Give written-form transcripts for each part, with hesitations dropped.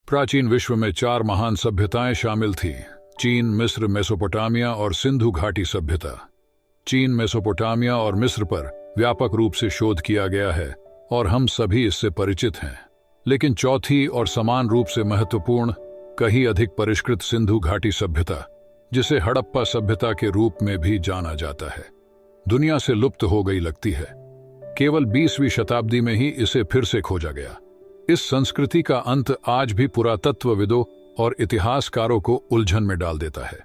प्राचीन विश्व में 4 महान सभ्यताएं शामिल थीं: चीन, मिस्र, मेसोपोटामिया और सिंधु घाटी सभ्यता। चीन, मेसोपोटामिया और मिस्र पर व्यापक रूप से शोध किया गया है और हम सभी इससे परिचित हैं। लेकिन चौथी और समान रूप से महत्वपूर्ण, कहीं अधिक परिष्कृत सिंधु घाटी सभ्यता, जिसे हड़प्पा सभ्यता के रूप में भी जाना जाता है, दुनिया से लुप्त हो गई लगती है। केवल 20वीं शताब्दी में ही इसे फिर से खोजा गया। इस संस्कृति का अंत आज भी पुरातत्वविदों और इतिहासकारों को उलझन में डाल देता है।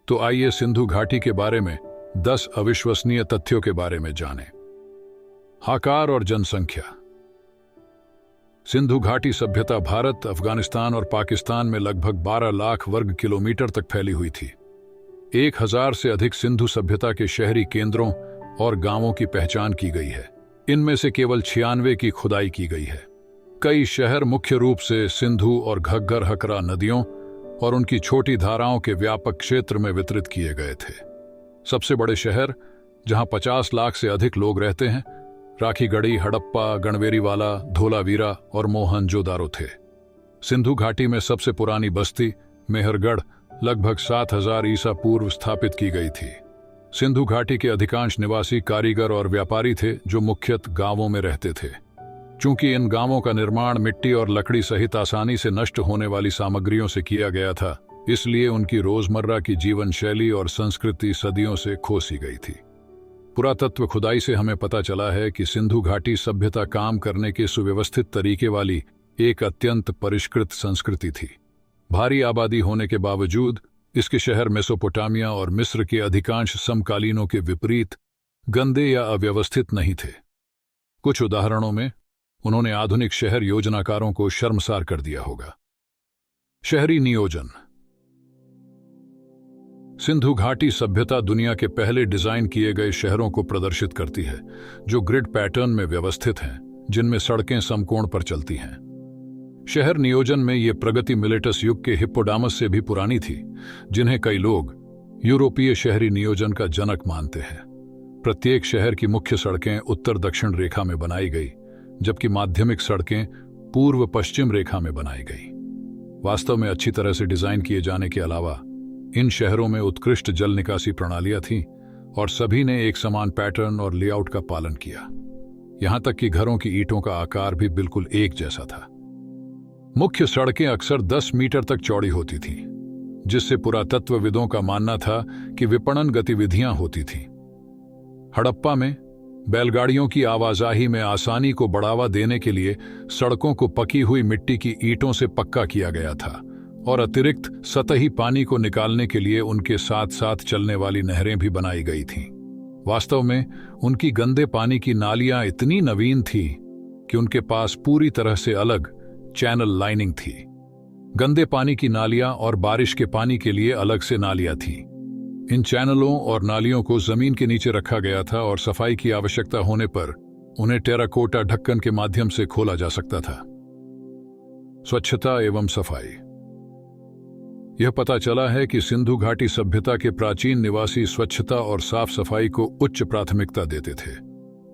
तो आइए सिंधु घाटी के बारे में 10 अविश्वसनीय तथ्यों के बारे में जानें। आकार और जनसंख्या। सिंधु घाटी सभ्यता भारत, अफगानिस्तान और पाकिस्तान में लगभग 12 लाख वर्ग किलोमीटर तक फैली हुई थी। 1000 से अधिक सिंधु सभ्यता के शहरी केंद्रों और गांवों की पहचान की गई है। इनमें से केवल 96 की खुदाई की गई है। कई शहर मुख्य रूप से सिंधु और घग्गर हकरा नदियों और उनकी छोटी धाराओं के व्यापक क्षेत्र में वितरित किए गए थे। सबसे बड़े शहर, जहां 50 लाख से अधिक लोग रहते हैं, राखीगढ़ी, हड़प्पा, गणवेरीवाला, धोलावीरा और मोहनजोदारो थे। सिंधु घाटी में सबसे पुरानी बस्ती मेहरगढ़ लगभग 7000 ईसा पूर्व स्थापित की गई थी। सिंधु घाटी के अधिकांश निवासी कारीगर और व्यापारी थे जो मुख्यतः गांवों में रहते थे। चूंकि इन गांवों का निर्माण मिट्टी और लकड़ी सहित आसानी से नष्ट होने वाली सामग्रियों से किया गया था, इसलिए उनकी रोजमर्रा की जीवन शैली और संस्कृति सदियों से खोसी गई थी। पुरातत्व खुदाई से हमें पता चला है कि सिंधु घाटी सभ्यता काम करने के सुव्यवस्थित तरीके वाली एक अत्यंत परिष्कृत संस्कृति थी। भारी आबादी होने के बावजूद इसके शहर मेसोपोटामिया और मिस्र के अधिकांश समकालीनों के विपरीत गंदे या अव्यवस्थित नहीं थे। कुछ उदाहरणों में उन्होंने आधुनिक शहर योजनाकारों को शर्मसार कर दिया होगा। शहरी नियोजन। सिंधु घाटी सभ्यता दुनिया के पहले डिजाइन किए गए शहरों को प्रदर्शित करती है, जो ग्रिड पैटर्न में व्यवस्थित हैं, जिनमें सड़कें समकोण पर चलती हैं। शहर नियोजन में ये प्रगति मिलेटस युग के हिप्पोडामस से भी पुरानी थी, जिन्हें कई लोग यूरोपीय शहरी नियोजन का जनक मानते हैं। प्रत्येक शहर की मुख्य सड़कें उत्तर दक्षिण रेखा में बनाई गई, जबकि माध्यमिक सड़कें पूर्व पश्चिम रेखा में बनाई गई। वास्तव में अच्छी तरह से डिजाइन किए जाने के अलावा इन शहरों में उत्कृष्ट जल निकासी प्रणालियां थीं और सभी ने एक समान पैटर्न और लेआउट का पालन किया। यहां तक कि घरों की ईंटों का आकार भी बिल्कुल एक जैसा था। मुख्य सड़कें अक्सर 10 मीटर तक चौड़ी होती थीं, जिससे पुरातत्वविदों का मानना था कि विपणन गतिविधियां होती थीं। हड़प्पा में बैलगाड़ियों की आवाजाही में आसानी को बढ़ावा देने के लिए सड़कों को पकी हुई मिट्टी की ईंटों से पक्का किया गया था और अतिरिक्त सतही पानी को निकालने के लिए उनके साथ साथ चलने वाली नहरें भी बनाई गई थीं। वास्तव में उनकी गंदे पानी की नालियां इतनी नवीन थीं कि उनके पास पूरी तरह से अलग चैनल लाइनिंग थी। गंदे पानी की नालियां और बारिश के पानी के लिए अलग से नालियां थीं। इन चैनलों और नालियों को जमीन के नीचे रखा गया था और सफाई की आवश्यकता होने पर उन्हें टेराकोटा ढक्कन के माध्यम से खोला जा सकता था। स्वच्छता एवं सफाई। यह पता चला है कि सिंधु घाटी सभ्यता के प्राचीन निवासी स्वच्छता और साफ सफाई को उच्च प्राथमिकता देते थे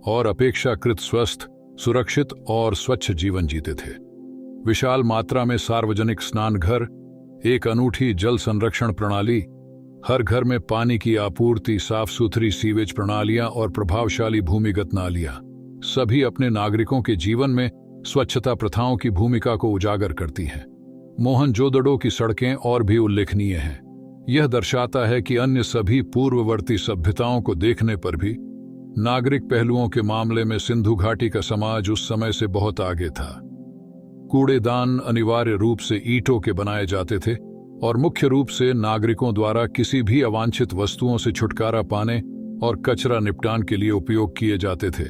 और अपेक्षाकृत स्वस्थ, सुरक्षित और स्वच्छ जीवन जीते थे। विशाल मात्रा में सार्वजनिक स्नान घर, एक अनूठी जल संरक्षण प्रणाली, हर घर में पानी की आपूर्ति, साफ सुथरी सीवेज प्रणालियां और प्रभावशाली भूमिगत नालियां, सभी अपने नागरिकों के जीवन में स्वच्छता प्रथाओं की भूमिका को उजागर करती हैं। मोहनजोदड़ो की सड़कें और भी उल्लेखनीय हैं। यह दर्शाता है कि अन्य सभी पूर्ववर्ती सभ्यताओं को देखने पर भी नागरिक पहलुओं के मामले में सिंधु घाटी का समाज उस समय से बहुत आगे था। कूड़ेदान अनिवार्य रूप से ईंटों के बनाए जाते थे और मुख्य रूप से नागरिकों द्वारा किसी भी अवांछित वस्तुओं से छुटकारा पाने और कचरा निपटान के लिए उपयोग किए जाते थे।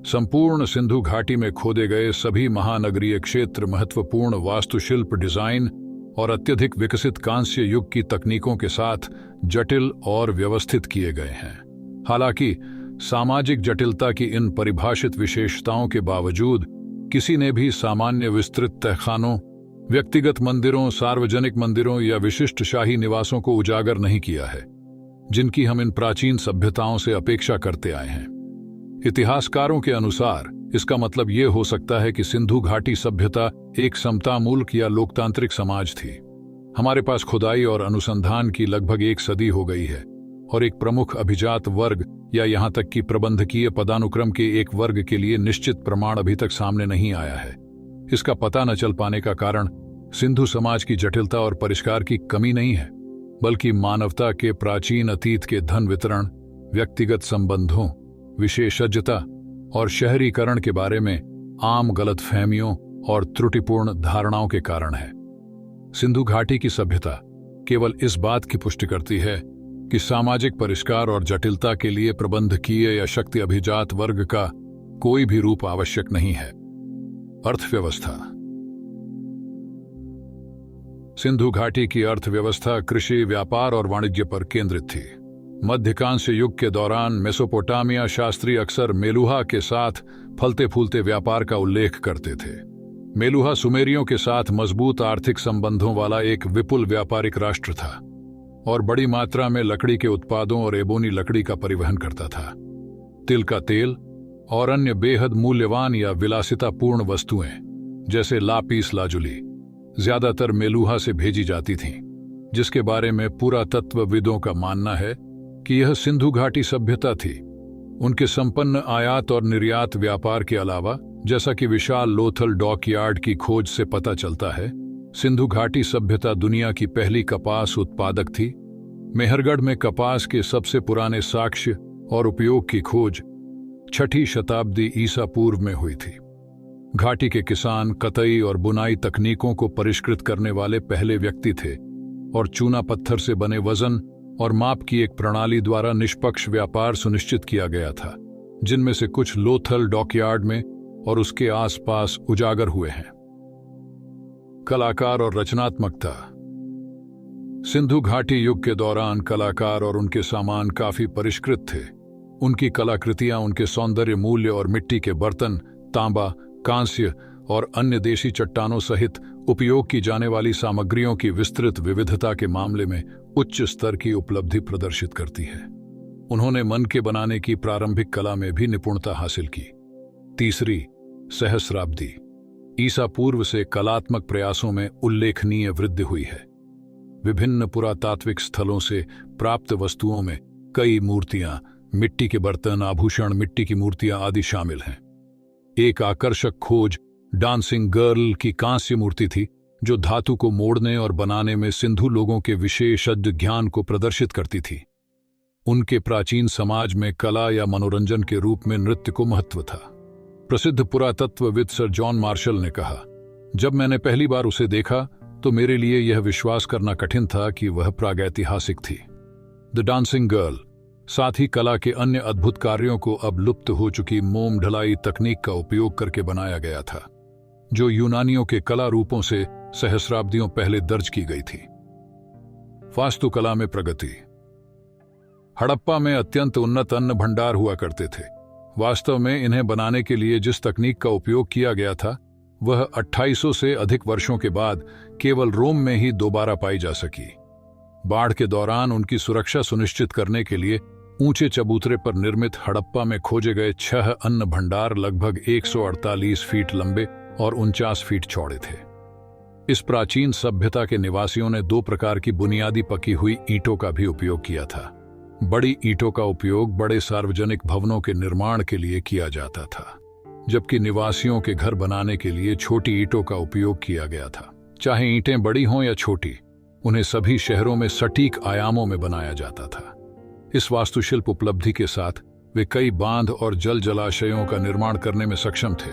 संपूर्ण सिंधु घाटी में खोदे गए सभी महानगरीय क्षेत्र महत्वपूर्ण वास्तुशिल्प डिजाइन और अत्यधिक विकसित कांस्य युग की तकनीकों के साथ जटिल और व्यवस्थित किए गए हैं। हालांकि सामाजिक जटिलता की इन परिभाषित विशेषताओं के बावजूद किसी ने भी सामान्य विस्तृत तहखानों, व्यक्तिगत मंदिरों, सार्वजनिक मंदिरों या विशिष्ट शाही निवासों को उजागर नहीं किया है, जिनकी हम इन प्राचीन सभ्यताओं से अपेक्षा करते आए हैं। इतिहासकारों के अनुसार इसका मतलब ये हो सकता है कि सिंधु घाटी सभ्यता एक समता मुल्क या लोकतांत्रिक समाज थी। हमारे पास खुदाई और अनुसंधान की लगभग एक सदी हो गई है और एक प्रमुख अभिजात वर्ग या यहां तक कि प्रबंधकीय पदानुक्रम के एक वर्ग के लिए निश्चित प्रमाण अभी तक सामने नहीं आया है। इसका पता न चल पाने का कारण सिंधु समाज की जटिलता और परिष्कार की कमी नहीं है, बल्कि मानवता के प्राचीन अतीत के धन वितरण, व्यक्तिगत संबंधों, विशेषज्ञता और शहरीकरण के बारे में आम गलतफहमियों और त्रुटिपूर्ण धारणाओं के कारण है। सिंधु घाटी की सभ्यता केवल इस बात की पुष्टि करती है कि सामाजिक परिष्कार और जटिलता के लिए प्रबंधकीय या शक्ति अभिजात वर्ग का कोई भी रूप आवश्यक नहीं है। अर्थव्यवस्था। सिंधु घाटी की अर्थव्यवस्था कृषि, व्यापार और वाणिज्य पर केंद्रित थी। मध्यकांस्य युग के दौरान मेसोपोटामिया शास्त्री अक्सर मेलुहा के साथ फलते फूलते व्यापार का उल्लेख करते थे। मेलुहा सुमेरियों के साथ मजबूत आर्थिक संबंधों वाला एक विपुल व्यापारिक राष्ट्र था और बड़ी मात्रा में लकड़ी के उत्पादों और एबोनी लकड़ी का परिवहन करता था। तिल का तेल और अन्य बेहद मूल्यवान या विलासितापूर्ण वस्तुएं जैसे लापीस लाजुली ज्यादातर मेलुहा से भेजी जाती थीं, जिसके बारे में पुरातत्वविदों का मानना है कि यह सिंधु घाटी सभ्यता थी। उनके संपन्न आयात और निर्यात व्यापार के अलावा, जैसा कि विशाल लोथल डॉकयार्ड की खोज से पता चलता है, सिंधु घाटी सभ्यता दुनिया की पहली कपास उत्पादक थी। मेहरगढ़ में कपास के सबसे पुराने साक्ष्य और उपयोग की खोज 6ठी शताब्दी ईसा पूर्व में हुई थी। घाटी के किसान कतई और बुनाई तकनीकों को परिष्कृत करने वाले पहले व्यक्ति थे और चूना पत्थर से बने वजन और माप की एक प्रणाली द्वारा निष्पक्ष व्यापार सुनिश्चित किया गया था, जिनमें से कुछ लोथल डॉकयार्ड में और उसके आसपास उजागर हुए हैं। कलाकार और रचनात्मकता। सिंधु घाटी युग के दौरान कलाकार और उनके सामान काफी परिष्कृत थे। उनकी कलाकृतियां उनके सौंदर्य मूल्य और मिट्टी के बर्तन, तांबा, कांस्य और अन्य देशी चट्टानों सहित उपयोग की जाने वाली सामग्रियों की विस्तृत विविधता के मामले में उच्च स्तर की उपलब्धि प्रदर्शित करती है। उन्होंने मन के बनाने की प्रारंभिक कला में भी निपुणता हासिल की। तीसरी सहस्राब्दी ईसा पूर्व से कलात्मक प्रयासों में उल्लेखनीय वृद्धि हुई है। विभिन्न पुरातात्विक स्थलों से प्राप्त वस्तुओं में कई मूर्तियां, मिट्टी के बर्तन, आभूषण, मिट्टी की मूर्तियां आदि शामिल हैं। एक आकर्षक खोज डांसिंग गर्ल की कांस्य मूर्ति थी, जो धातु को मोड़ने और बनाने में सिंधु लोगों के विशेषज्ञ ज्ञान को प्रदर्शित करती थी। उनके प्राचीन समाज में कला या मनोरंजन के रूप में नृत्य को महत्व था। प्रसिद्ध पुरातत्वविद सर जॉन मार्शल ने कहा, जब मैंने पहली बार उसे देखा तो मेरे लिए यह विश्वास करना कठिन था कि वह प्रागैतिहासिक थी। द डांसिंग गर्ल साथ ही कला के अन्य अद्भुत कार्यों को अब लुप्त हो चुकी मोम ढलाई तकनीक का उपयोग करके बनाया गया था, जो यूनानियों के कला रूपों से सहस्राब्दियों पहले दर्ज की गई थी। वास्तुकला में प्रगति। हड़प्पा में अत्यंत उन्नत अन्न भंडार हुआ करते थे। वास्तव में इन्हें बनाने के लिए जिस तकनीक का उपयोग किया गया था, वह 2800 से अधिक वर्षों के बाद केवल रोम में ही दोबारा पाई जा सकी। बाढ़ के दौरान उनकी सुरक्षा सुनिश्चित करने के लिए ऊंचे चबूतरे पर निर्मित हड़प्पा में खोजे गए 6 अन्न भंडार लगभग 148 फीट लंबे और 49 फीट चौड़े थे। इस प्राचीन सभ्यता के निवासियों ने 2 प्रकार की बुनियादी पकी हुई ईंटों का भी उपयोग किया था। बड़ी ईंटों का उपयोग बड़े सार्वजनिक भवनों के निर्माण के लिए किया जाता था, जबकि निवासियों के घर बनाने के लिए छोटी ईंटों का उपयोग किया गया था। चाहे ईंटें बड़ी हों या छोटी, उन्हें सभी शहरों में सटीक आयामों में बनाया जाता था। इस वास्तुशिल्प उपलब्धि के साथ वे कई बांध और जल जलाशयों का निर्माण करने में सक्षम थे।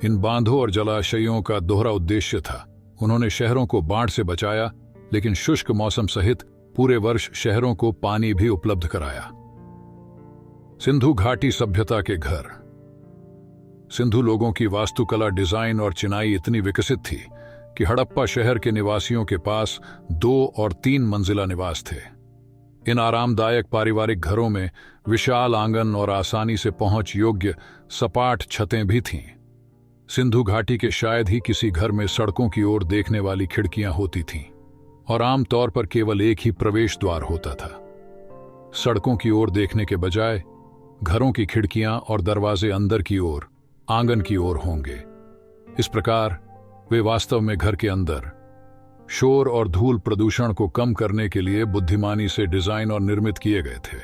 इन बांधों और जलाशयों का दोहरा उद्देश्य था। उन्होंने शहरों को बाढ़ से बचाया, लेकिन शुष्क मौसम सहित पूरे वर्ष शहरों को पानी भी उपलब्ध कराया। सिंधु घाटी सभ्यता के घर। सिंधु लोगों की वास्तुकला, डिजाइन और चिनाई इतनी विकसित थी कि हड़प्पा शहर के निवासियों के पास 2 और 3 मंजिला निवास थे। इन आरामदायक पारिवारिक घरों में विशाल आंगन और आसानी से पहुंच योग्य सपाट छतें भी थीं। सिंधु घाटी के शायद ही किसी घर में सड़कों की ओर देखने वाली खिड़कियां होती थीं और आमतौर पर केवल एक ही प्रवेश द्वार होता था। सड़कों की ओर देखने के बजाय घरों की खिड़कियां और दरवाजे अंदर की ओर आंगन की ओर होंगे। इस प्रकार वे वास्तव में घर के अंदर शोर और धूल प्रदूषण को कम करने के लिए बुद्धिमानी से डिजाइन और निर्मित किए गए थे।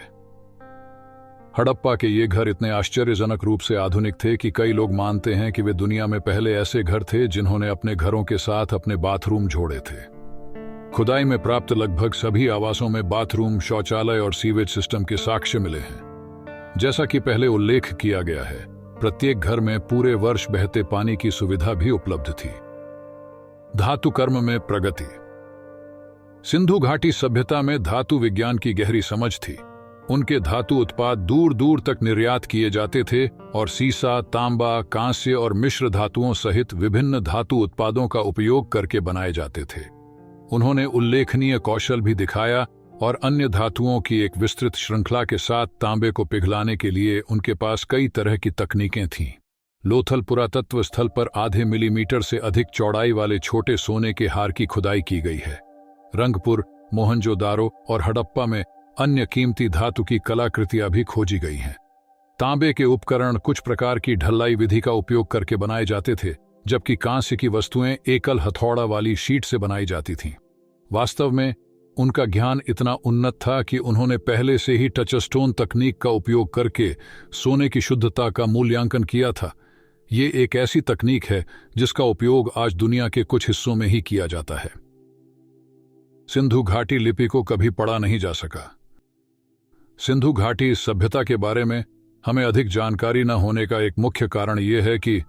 हड़प्पा के ये घर इतने आश्चर्यजनक रूप से आधुनिक थे कि कई लोग मानते हैं कि वे दुनिया में पहले ऐसे घर थे जिन्होंने अपने घरों के साथ अपने बाथरूम जोड़े थे। खुदाई में प्राप्त लगभग सभी आवासों में बाथरूम, शौचालय और सीवेज सिस्टम के साक्ष्य मिले हैं। जैसा कि पहले उल्लेख किया गया है, प्रत्येक घर में पूरे वर्ष बहते पानी की सुविधा भी उपलब्ध थी। धातु कर्म में प्रगति। सिंधु घाटी सभ्यता में धातु विज्ञान की गहरी समझ थी। उनके धातु उत्पाद दूर दूर तक निर्यात किए जाते थे और सीसा, तांबा, कांस्य और मिश्र धातुओं सहित विभिन्न धातु उत्पादों का उपयोग करके बनाए जाते थे। उन्होंने उल्लेखनीय कौशल भी दिखाया और अन्य धातुओं की एक विस्तृत श्रृंखला के साथ तांबे को पिघलाने के लिए उनके पास कई तरह की तकनीकें थीं। लोथल पुरातत्व स्थल पर आधे मिलीमीटर से अधिक चौड़ाई वाले छोटे सोने के हार की खुदाई की गई है। रंगपुर, मोहनजोदारो और हड़प्पा में अन्य कीमती धातु की कलाकृतियां भी खोजी गई हैं। तांबे के उपकरण कुछ प्रकार की ढलाई विधि का उपयोग करके बनाए जाते थे, जबकि कांस्य की वस्तुएं एकल हथौड़ा वाली शीट से बनाई जाती थीं। वास्तव में उनका ज्ञान इतना उन्नत था कि उन्होंने पहले से ही टचस्टोन तकनीक का उपयोग करके सोने की शुद्धता का मूल्यांकन किया था। ये एक ऐसी तकनीक है जिसका उपयोग आज दुनिया के कुछ हिस्सों में ही किया जाता है। सिंधु घाटी लिपि को कभी पढ़ा नहीं जा सका। सिंधु घाटी सभ्यता के बारे में हमें अधिक जानकारी न होने का एक मुख्य कारण यह है कि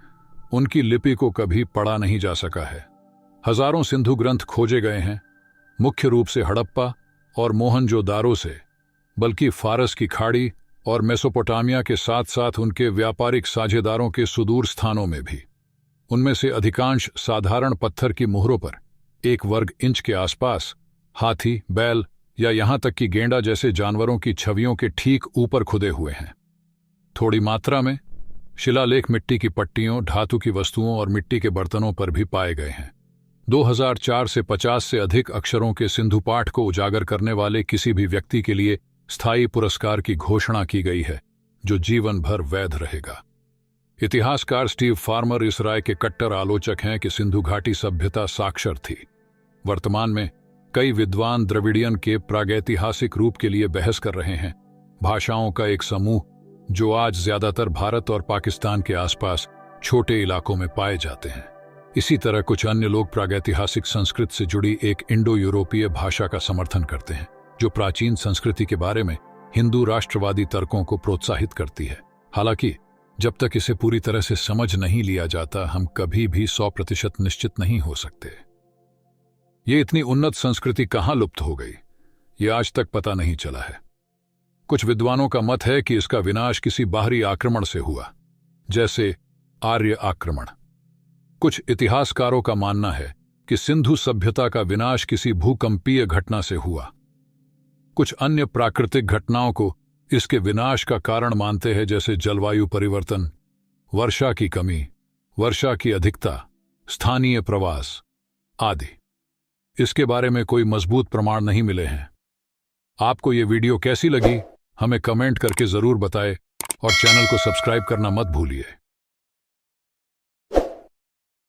उनकी लिपि को कभी पढ़ा नहीं जा सका है। हजारों सिंधु ग्रंथ खोजे गए हैं, मुख्य रूप से हड़प्पा और मोहनजोदारो से, बल्कि फारस की खाड़ी और मेसोपोटामिया के साथ साथ उनके व्यापारिक साझेदारों के सुदूर स्थानों में भी। उनमें से अधिकांश साधारण पत्थर की मुहरों पर 1 वर्ग इंच के आसपास हाथी, बैल या यहां तक कि गेंडा जैसे जानवरों की छवियों के ठीक ऊपर खुदे हुए हैं। थोड़ी मात्रा में शिलालेख मिट्टी की पट्टियों, धातु की वस्तुओं और मिट्टी के बर्तनों पर भी पाए गए हैं। 2004 से 50 से अधिक अक्षरों के सिंधु पाठ को उजागर करने वाले किसी भी व्यक्ति के लिए स्थायी पुरस्कार की घोषणा की गई है, जो जीवन भर वैध रहेगा। इतिहासकार स्टीव फार्मर इस राय के कट्टर आलोचक हैं कि सिंधु घाटी सभ्यता साक्षर थी। वर्तमान में कई विद्वान द्रविडियन के प्रागैतिहासिक रूप के लिए बहस कर रहे हैं, भाषाओं का एक समूह जो आज ज्यादातर भारत और पाकिस्तान के आसपास छोटे इलाकों में पाए जाते हैं। इसी तरह कुछ अन्य लोग प्रागैतिहासिक संस्कृत से जुड़ी एक इंडो यूरोपीय भाषा का समर्थन करते हैं, जो प्राचीन संस्कृति के बारे में हिंदू राष्ट्रवादी तर्कों को प्रोत्साहित करती है। हालांकि जब तक इसे पूरी तरह से समझ नहीं लिया जाता, हम कभी भी 100% निश्चित नहीं हो सकते। ये इतनी उन्नत संस्कृति कहाँ लुप्त हो गई, ये आज तक पता नहीं चला है। कुछ विद्वानों का मत है कि इसका विनाश किसी बाहरी आक्रमण से हुआ, जैसे आर्य आक्रमण। कुछ इतिहासकारों का मानना है कि सिंधु सभ्यता का विनाश किसी भूकंपीय घटना से हुआ। कुछ अन्य प्राकृतिक घटनाओं को इसके विनाश का कारण मानते हैं, जैसे जलवायु परिवर्तन, वर्षा की कमी, वर्षा की अधिकता, स्थानीय प्रवास आदि। इसके बारे में कोई मजबूत प्रमाण नहीं मिले हैं। आपको ये वीडियो कैसी लगी, हमें कमेंट करके जरूर बताएं और चैनल को सब्सक्राइब करना मत भूलिए।